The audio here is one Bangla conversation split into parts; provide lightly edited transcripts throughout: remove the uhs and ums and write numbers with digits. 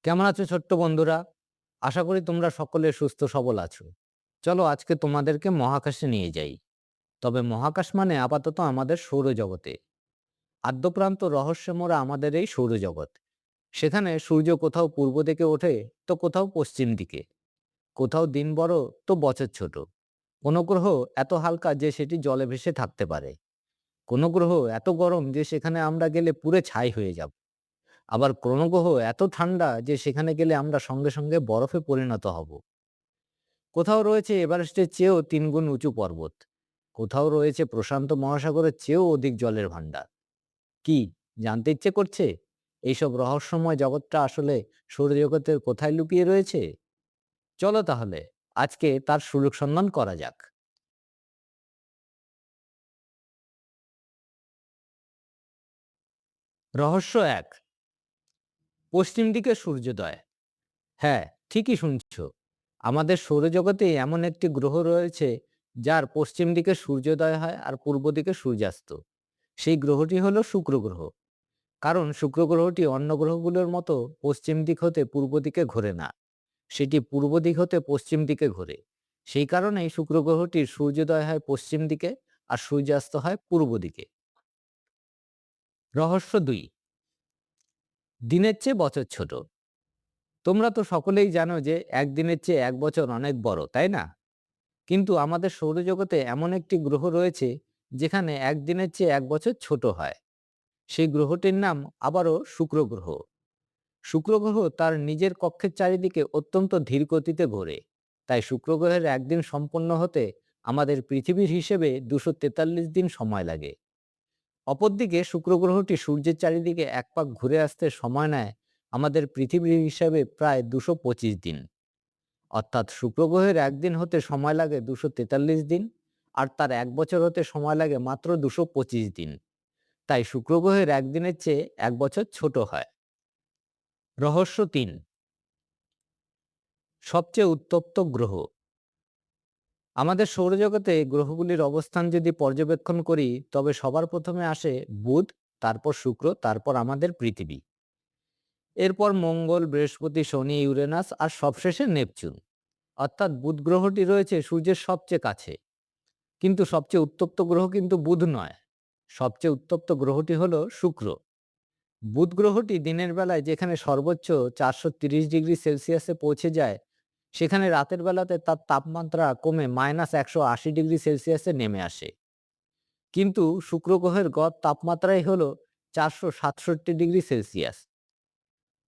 কেমন আছো ছোট্ট বন্ধুরা? আশা করি তোমরা সকলে সুস্থ সবল আছো। চলো আজকে তোমাদেরকে মহাকাশে নিয়ে যাই। তবে মহাকাশ মানে আপাতত আমাদের সৌরজগতে। আদ্যপ্রান্ত রহস্যে মোড়া আমাদের এই সৌরজগৎ। সেখানে সূর্য কোথাও পূর্ব দিকে ওঠে, তো কোথাও পশ্চিম দিকে। কোথাও দিন বড়, তো বছর ছোট। কোনো গ্রহ এত হালকা যে সেটি জলে ভেসে থাকতে পারে। কোনো গ্রহ এত গরম যে সেখানে আমরা গেলে পুড়ে ছাই হয়ে যাব। আবার কোনো গ্রহ এত ঠান্ডা যে সেখানে গেলে আমরা সঙ্গে সঙ্গে বরফে পরিণত হব। কোথাও রয়েছে এভারেস্টের চেয়েও ৩ গুণ উঁচু পর্বত। কোথাও রয়েছে প্রশান্ত মহাসাগরের চেয়েও অধিক জলের ভাণ্ডার। কি জানতে ইচ্ছে করছে? এইসব রহস্যময় জগৎটা আসলে সৌরজগতের কোথায় লুকিয়ে রয়েছে? চলো তাহলে আজকে তার সুযোগ সন্ধান করা যাক। রহস্য ১, পশ্চিম দিকে সূর্যোদয়। হ্যাঁ, ঠিকই শুনছ। আমাদের সৌরজগতে এমন একটি গ্রহ রয়েছে যার পশ্চিম দিকে সূর্যোদয় হয় আর পূর্ব দিকে সূর্যাস্ত। সেই গ্রহটি হলো শুক্র গ্রহ। কারণ শুক্র গ্রহটি অন্য গ্রহগুলোর মতো পশ্চিম দিক হতে পূর্ব দিকে ঘোরে না। সেটি পূর্ব দিক হতে পশ্চিম দিকে ঘোরে। সেই কারণেই শুক্র গ্রহটির সূর্যোদয় হয় পশ্চিম দিকে আর সূর্যাস্ত হয় পূর্ব দিকে। রহস্য ২, দিনের চেয়ে বছর ছোট। তোমরা তো সকলেই জানো যে একদিনের চেয়ে এক বছর অনেক বড়, তাই না? কিন্তু আমাদের সৌরজগতে এমন একটি গ্রহ রয়েছে যেখানে একদিনের চেয়ে এক বছর ছোট হয়। সেই গ্রহটির নাম আবারও শুক্র গ্রহ। শুক্র গ্রহ তার নিজের কক্ষের চারিদিকে অত্যন্ত ধীর গতিতে ঘোরে। তাই শুক্র গ্রহের একদিন সম্পন্ন হতে আমাদের পৃথিবীর হিসেবে ২৪৩ দিন সময় লাগে। অপরদিকে শুক্র গ্রহটি সূর্যের চারিদিকে এক পাক ঘুরে আসতে সময় নেয় আমাদের পৃথিবীর হিসাবে প্রায় ২২৫ দিন। অর্থাৎ শুক্র গ্রহের একদিন হতে সময় লাগে ২৪৩ দিন, আর তার এক বছর হতে সময় লাগে মাত্র ২২৫ দিন। তাই শুক্র গ্রহের একদিনের চেয়ে এক বছর ছোট হয়। রহস্য ৩, সবচেয়ে উত্তপ্ত গ্রহ। আমাদের সৌরজগতে গ্রহগুলির অবস্থান যদি পর্যবেক্ষণ করি তবে সবার প্রথমে আসে বুধ, তারপর শুক্র, তারপর আমাদের পৃথিবী। এরপর মঙ্গল, বৃহস্পতি, শনি, ইউরেনাস আর সবশেষে নেপচুন। অর্থাৎ বুধ গ্রহটি রয়েছে সূর্যের সবচেয়ে কাছে। কিন্তু সবচেয়ে উত্তপ্ত গ্রহ কিন্তু বুধ নয়। সবচেয়ে উত্তপ্ত গ্রহটি হলো শুক্র। বুধ গ্রহটি দিনের বেলায় যেখানে সর্বোচ্চ ৪৩০ ডিগ্রি সেলসিয়াসে পৌঁছে যায়, সেখানে রাতের বেলাতে তার তাপমাত্রা কমে -১৮০ ডিগ্রি সেলসিয়াসে নেমে আসে। কিন্তু শুক্র গ্রহের গড় তাপমাত্রাই হলো ৪৬৭ ডিগ্রি সেলসিয়াস।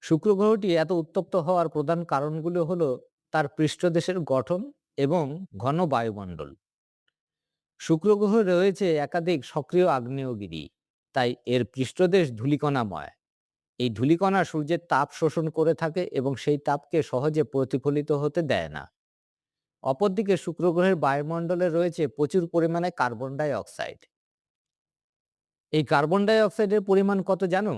শুক্র গ্রহটি এত উত্তপ্ত হওয়ার প্রধান কারণগুলো হলো তার পৃষ্ঠদেশের গঠন এবং ঘন বায়ুমণ্ডল। শুক্র গ্রহে রয়েছে একাধিক সক্রিয় আগ্নেয়গিরি, তাই এর পৃষ্ঠদেশ ধূলিকণাময়। এই ধূলিকণা সূর্যের তাপ শোষণ করে থাকে এবং সেই তাপকে সহজে প্রতিফলিত হতে দেয় না। অপরদিকে শুক্র গ্রহের বায়ুমণ্ডলে রয়েছে প্রচুর পরিমাণে কার্বন ডাই অক্সাইড। এই কার্বন ডাই অক্সাইডের পরিমাণ কত জানো?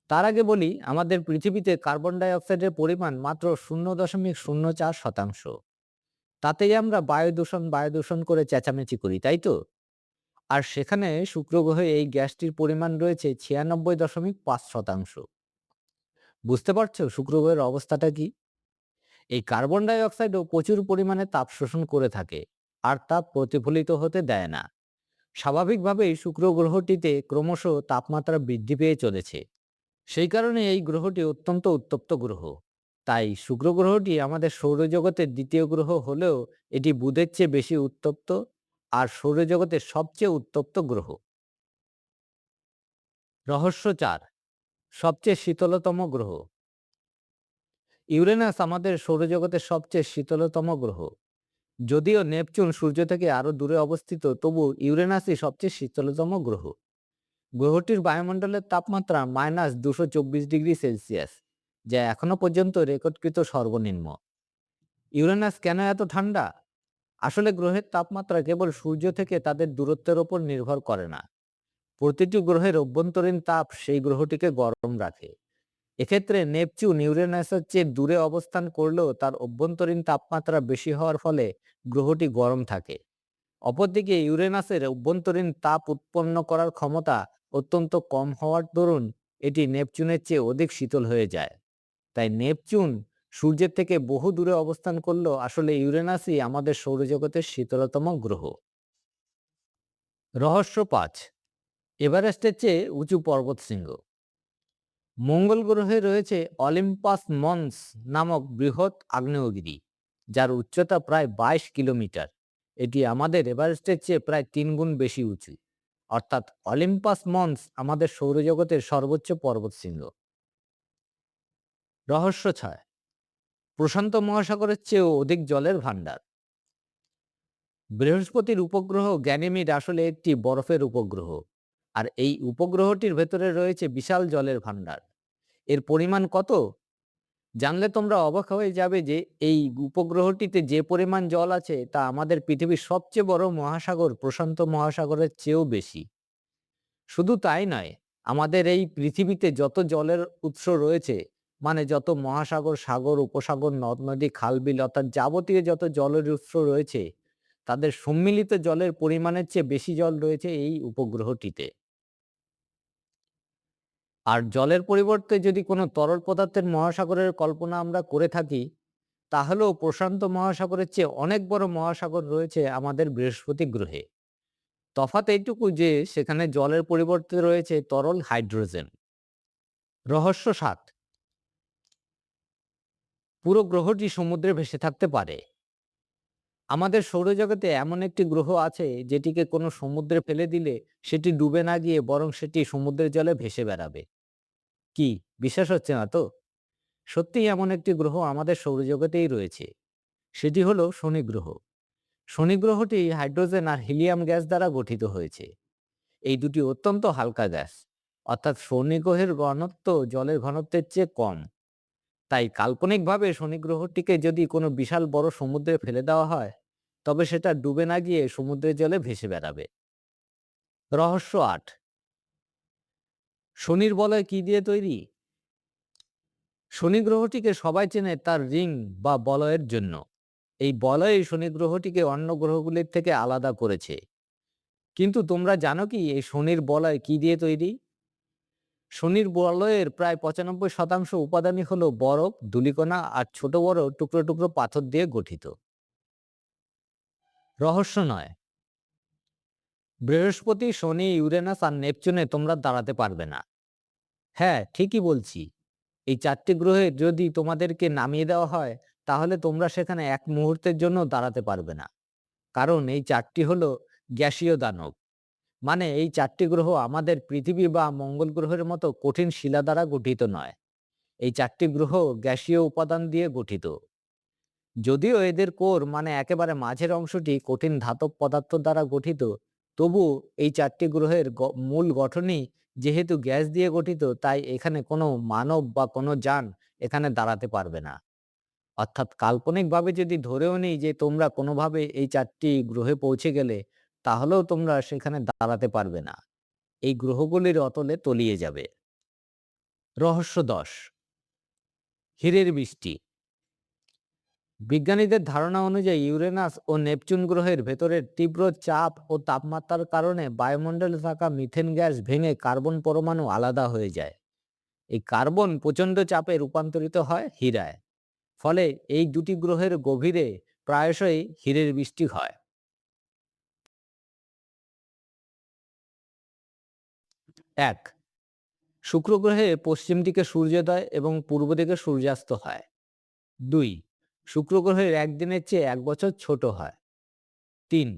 তার আগে বলি, আমাদের পৃথিবীতে কার্বন ডাই অক্সাইডের পরিমাণ মাত্র ০.০৪%। তাতেই আমরা বায়ু দূষণ করে চেঁচামেচি করি, তাই তো? আর সেখানে শুক্র গ্রহে এই গ্যাসটির পরিমাণ রয়েছে ৯৬.৫%। বুঝতে পারছো শুক্র গ্রহের অবস্থাটা কি? এই কার্বন ডাই অক্সাইডও প্রচুর পরিমাণে তাপ শোষণ করে থাকে, আর তাপ প্রতিফলিত হতে দেয় না। স্বাভাবিকভাবেই শুক্র গ্রহটিতে ক্রমশ তাপমাত্রা বৃদ্ধি পেয়ে চলেছে। সেই কারণে এই গ্রহটি অত্যন্ত উত্তপ্ত গ্রহ। তাই শুক্র গ্রহটি আমাদের সৌরজগতের দ্বিতীয় গ্রহ হলেও এটি বুধের চেয়ে বেশি উত্তপ্ত আর সৌরজগতের সবচেয়ে উত্তপ্ত গ্রহ। রহস্য ৪, সবচেয়ে শীতলতম গ্রহ। ইউরেনাস আমাদের সৌরজগতের সবচেয়ে শীতলতম গ্রহ। যদিও নেপচুন সূর্য থেকে আরো দূরে অবস্থিত, তবু ইউরেনাসই সবচেয়ে শীতলতম গ্রহ। গ্রহটির বায়ুমণ্ডলের তাপমাত্রা -২২৪ ডিগ্রি সেলসিয়াস, যা এখনো পর্যন্ত রেকর্ডকৃত সর্বনিম্ন। ইউরেনাস কেন এত ঠান্ডা? আসলে গ্রহের তাপমাত্রা কেবল সূর্য থেকে তাদের দূরত্বের ওপর নির্ভর করে না। প্রতিটি গ্রহের অভ্যন্তরীণ তাপ সেই গ্রহটিকে গরম রাখে। এক্ষেত্রে নেপচুন ইউরেনাসের চেয়ে দূরে অবস্থান করলেও তার অভ্যন্তরীণ তাপমাত্রা বেশি হওয়ার ফলে গ্রহটি গরম থাকে। অপরদিকে ইউরেনাসের অভ্যন্তরীণ তাপ উৎপন্ন করার ক্ষমতা অত্যন্ত কম হওয়ার দরুন এটি নেপচুনের চেয়ে অধিক শীতল হয়ে যায়। তাই নেপচুন সূর্যের থেকে বহু দূরে অবস্থান করলেও আসলে ইউরেনাসই আমাদের সৌরজগতের শীতলতম গ্রহ। রহস্য ৫, এভারেস্টের চেয়ে উঁচু পর্বতশৃঙ্গ। মঙ্গল গ্রহে রয়েছে অলিম্পাস মন্স নামক বৃহৎ আগ্নেয়গিরি, যার উচ্চতা প্রায় ২২ কিলোমিটার। এটি আমাদের এভারেস্টের চেয়ে প্রায় ৩ গুণ বেশি উঁচু। অর্থাৎ অলিম্পাস মন্স আমাদের সৌরজগতের সর্বোচ্চ পর্বতশৃঙ্গ। রহস্য ৬, প্রশান্ত মহাসাগরের চেয়েও অধিক জলের ভাণ্ডার। বৃহস্পতির উপগ্রহ গ্যানিমিড আসলে একটি বরফের উপগ্রহ, আর এই উপগ্রহটির ভেতরে রয়েছে বিশাল জলের ভাণ্ডার। এর পরিমাণ কত জানলে তোমরা অবাক হয়ে যাবে যে এই উপগ্রহটিতে যে পরিমাণ জল আছে তা আমাদের পৃথিবীর সবচেয়ে বড় মহাসাগর প্রশান্ত মহাসাগরের চেয়েও বেশি। শুধু তাই নয়, আমাদের এই পৃথিবীতে যত জলের উৎস রয়েছে, মানে যত মহাসাগর, সাগর, উপসাগর, নদ নদী, খাল বিল অর্থাৎ যাবতীয় যত জলের উৎস রয়েছে, তাদের সম্মিলিত জলের পরিমাণের চেয়ে বেশি জল রয়েছে এই উপগ্রহটিতে। আর জলের পরিবর্তে যদি কোনো তরল পদার্থের মহাসাগরের কল্পনা আমরা করে থাকি, তাহলেও প্রশান্ত মহাসাগরের চেয়ে অনেক বড় মহাসাগর রয়েছে আমাদের বৃহস্পতি গ্রহে। তফাৎ এইটুকু যে সেখানে জলের পরিবর্তে রয়েছে তরল হাইড্রোজেন। রহস্য ৭, পুরো গ্রহটি সমুদ্রে ভেসে থাকতে পারে। আমাদের সৌরজগতে এমন একটি গ্রহ আছে যেটিকে কোনো সমুদ্রে ফেলে দিলে সেটি ডুবে না গিয়ে বরং সেটি সমুদ্রের জলে ভেসে বেড়াবে। কি বিশ্বাস হচ্ছে না তো? সত্যিই এমন একটি গ্রহ আমাদের সৌরজগতেই রয়েছে। সেটি হলো শনি গ্রহ। শনি গ্রহটি হাইড্রোজেন আর হিলিয়াম গ্যাস দ্বারা গঠিত হয়েছে। এই দুটি অত্যন্ত হালকা গ্যাস, অর্থাৎ শনি গ্রহের ঘনত্ব জলের ঘনত্বের চেয়ে কম। তাই কাল্পনিকভাবে শনি গ্রহটিকে যদি কোনো বিশাল বড় সমুদ্রে ফেলে দেওয়া হয়, তবে সেটা ডুবে না গিয়ে সমুদ্রের জলে ভেসে বেড়াবে। রহস্য ৮, শনির বলয় কি দিয়ে তৈরি? শনি গ্রহটিকে সবাই চেনে তার রিং বা বলয়ের জন্য। এই বলয়ই শনি গ্রহটিকে অন্য গ্রহগুলির থেকে আলাদা করেছে। কিন্তু তোমরা জানো কি এই শনির বলয় কি দিয়ে তৈরি? শনির বলয়ের প্রায় ৯৫% উপাদানই হলো বরফ, ধূলিকণা আর ছোট বড় টুকরো টুকরো পাথর দিয়ে গঠিত। রহস্য ৯, বৃহস্পতি, শনি, ইউরেনাস আর নেপচুনে তোমরা দাঁড়াতে পারবে না। হ্যাঁ, ঠিকই বলছি। এই ৪টি গ্রহে যদি তোমাদেরকে নামিয়ে দেওয়া হয়, তাহলে তোমরা সেখানে এক মুহূর্তের জন্য দাঁড়াতে পারবে না। কারণ এই ৪টি হলো গ্যাসীয় দানব। মানে এই ৪টি গ্রহ আমাদের পৃথিবী বা মঙ্গল গ্রহের মতো কঠিন শিলা দ্বারা গঠিত নয়। এই ৪টি গ্রহ গ্যাসীয় উপাদান দিয়ে গঠিত। যদিও এদের কোর মানে একেবারে মাঝের অংশটি কঠিন ধাতব পদার্থ দ্বারা গঠিত, তবু এই ৪টি গ্রহের মূল গঠনই যেহেতু গ্যাস দিয়ে গঠিত, তাই এখানে কোনো মানব বা কোনো যান এখানে দাঁড়াতে পারবে না। অর্থাৎ কাল্পনিকভাবে যদি ধরেও নিই যে তোমরা কোনোভাবে এই ৪টি গ্রহে পৌঁছে গেলে, তাহলেও তোমরা সেখানে দাঁড়াতে পারবে না। এই গ্রহগুলির অতলে তলিয়ে যাবে। রহস্য ১০, হীরের বৃষ্টি। বিজ্ঞানীদের ধারণা অনুযায়ী ইউরেনাস ও নেপচুন গ্রহের ভেতরের তীব্র চাপ ও তাপমাত্রার কারণে বায়ুমণ্ডলে থাকা মিথেন গ্যাস ভেঙে কার্বন পরমাণু আলাদা হয়ে যায়। এই কার্বন প্রচণ্ড চাপে রূপান্তরিত হয় হীরায়। ফলে এই দুটি গ্রহের গভীরে প্রায়শই হীরের বৃষ্টি হয়। ১, শুক্র গ্রহে পশ্চিম দিকে সূর্যোদয় এবং পূর্ব দিকে সূর্যাস্ত হয়। ২, শুক্র গ্রহের একদিনের চেয়ে ১ বছর ছোট হয়। ৩,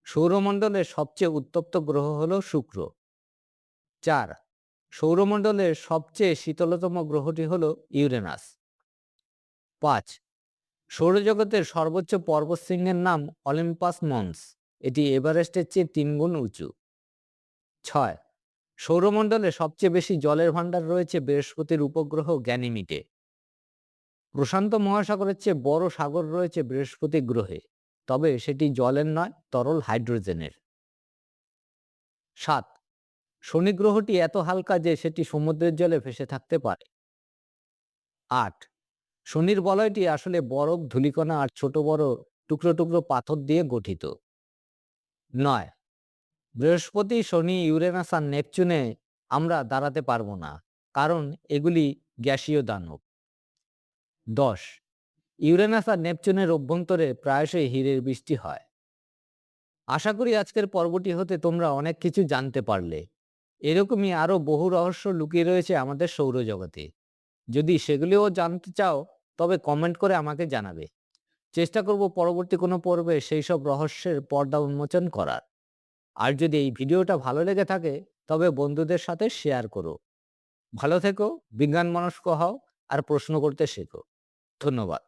সৌরমণ্ডলের সবচেয়ে উত্তপ্ত গ্রহ হল শুক্র। ৪, সৌরমণ্ডলের সবচেয়ে শীতলতম গ্রহটি হল ইউরেনাস। ৫, সৌরজগতের সর্বোচ্চ পর্বতশৃঙ্গের নাম অলিম্পাস মন্স। এটি এভারেস্টের চেয়ে ৩ গুণ উঁচু। ৬, সৌরমণ্ডলে সবচেয়ে বেশি জলের ভাণ্ডার রয়েছে বৃহস্পতির উপগ্রহ গ্যানিমিডে। প্রশান্ত মহাসাগরের চেয়ে বড় সাগর রয়েছে বৃহস্পতি গ্রহে, তবে সেটি জলের নয়, তরল হাইড্রোজেনের। ৭, শনি গ্রহটি এত হালকা যে সেটি সমুদ্রের জলে ভেসে থাকতে পারে। ৮, শনির বলয়টি আসলে বরফ, ধূলিকণা আর ছোট বড় টুকরো টুকরো পাথর দিয়ে গঠিত। ৯, বৃহস্পতি, শনি, ইউরেনাস আর নেপচুনে আমরা দাঁড়াতে পারবো না, কারণ এগুলি গ্যাসীয় দানব। 10. ইউরেনাস আর নেপচুনের অভ্যন্তরে প্রায়শই হীরের বৃষ্টি হয়। আশা করি আজকের পর্বটি হতে তোমরা অনেক কিছু জানতে পারলে। এরকমই আরো বহু রহস্য লুকিয়ে রয়েছে আমাদের সৌরজগতে। যদি সেগুলিও জানতে চাও তবে কমেন্ট করে আমাকে জানাবে। চেষ্টা করব পরবর্তী কোনো পর্বে সেই সব রহস্যের পর্দা উন্মোচন করার। আর যদি এই ভিডিওটা ভালো লেগে থাকে তবে বন্ধুদের সাথে শেয়ার করো। ভালো থেকো, বিজ্ঞান মনস্ক হও আর প্রশ্ন করতে শেখো। ধন্যবাদ।